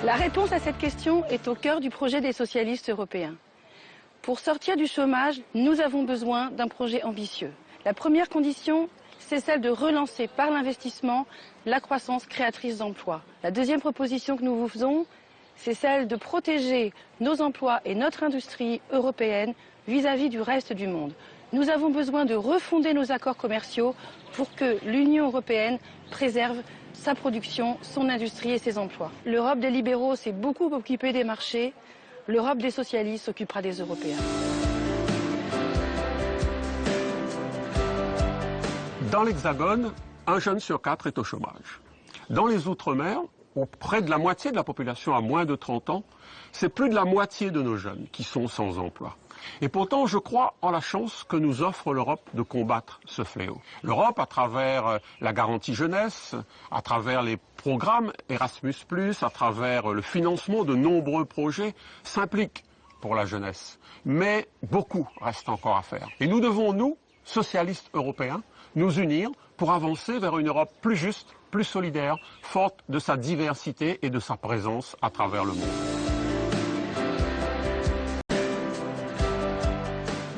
La réponse à cette question est au cœur du projet des socialistes européens. Pour sortir du chômage, nous avons besoin d'un projet ambitieux. La première condition, c'est celle de relancer par l'investissement la croissance créatrice d'emplois. La deuxième proposition que nous vous faisons, c'est celle de protéger nos emplois et notre industrie européenne vis-à-vis du reste du monde. Nous avons besoin de refonder nos accords commerciaux pour que l'Union européenne préserve sa production, son industrie et ses emplois. L'Europe des libéraux s'est beaucoup occupée des marchés, l'Europe des socialistes s'occupera des Européens. Dans l'Hexagone, 1 jeune sur 4 est au chômage. Dans les Outre-mer, où près de la moitié de la population a moins de 30 ans, c'est plus de la moitié de nos jeunes qui sont sans emploi. Et pourtant, je crois en la chance que nous offre l'Europe de combattre ce fléau. L'Europe, à travers la garantie jeunesse, à travers les programmes Erasmus+, à travers le financement de nombreux projets, s'implique pour la jeunesse. Mais beaucoup reste encore à faire. Et nous devons, nous, socialistes européens, nous unir pour avancer vers une Europe plus juste, plus solidaire, forte de sa diversité et de sa présence à travers le monde.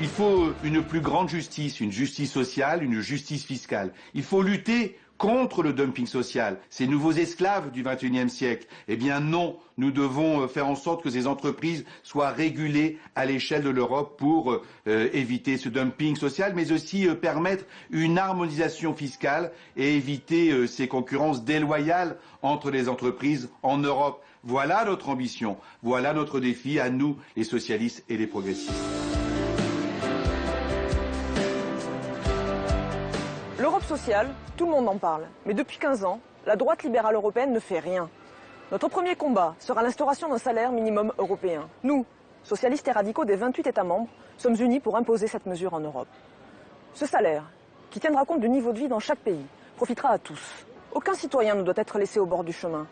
Il faut une plus grande justice, une justice sociale, une justice fiscale. Il faut lutter contre le dumping social, ces nouveaux esclaves du XXIe siècle. Eh bien non, nous devons faire en sorte que ces entreprises soient régulées à l'échelle de l'Europe pour éviter ce dumping social, mais aussi permettre une harmonisation fiscale et éviter ces concurrences déloyales entre les entreprises en Europe. Voilà notre ambition, voilà notre défi à nous, les socialistes et les progressistes. L'Europe sociale, tout le monde en parle. Mais depuis 15 ans, la droite libérale européenne ne fait rien. Notre premier combat sera l'instauration d'un salaire minimum européen. Nous, socialistes et radicaux des 28 États membres, sommes unis pour imposer cette mesure en Europe. Ce salaire, qui tiendra compte du niveau de vie dans chaque pays, profitera à tous. Aucun citoyen ne doit être laissé au bord du chemin.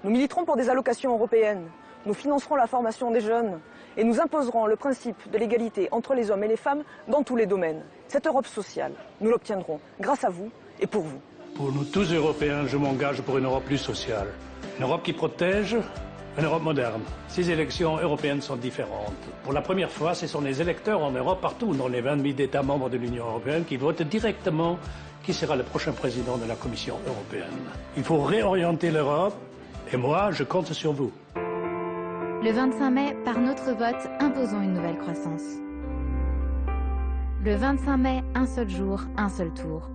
Nous militerons pour des allocations européennes, nous financerons la formation des jeunes et nous imposerons le principe de l'égalité entre les hommes et les femmes dans tous les domaines. Cette Europe sociale, nous l'obtiendrons grâce à vous et pour vous. Pour nous tous Européens, je m'engage pour une Europe plus sociale. Une Europe qui protège, une Europe moderne. Ces élections européennes sont différentes. Pour la première fois, ce sont les électeurs en Europe, partout dans les 28 États membres de l'Union européenne, qui votent directement qui sera le prochain président de la Commission européenne. Il faut réorienter l'Europe et moi, je compte sur vous. Le 25 mai, par notre vote, imposons une nouvelle croissance. Le 25 mai, un seul jour, un seul tour.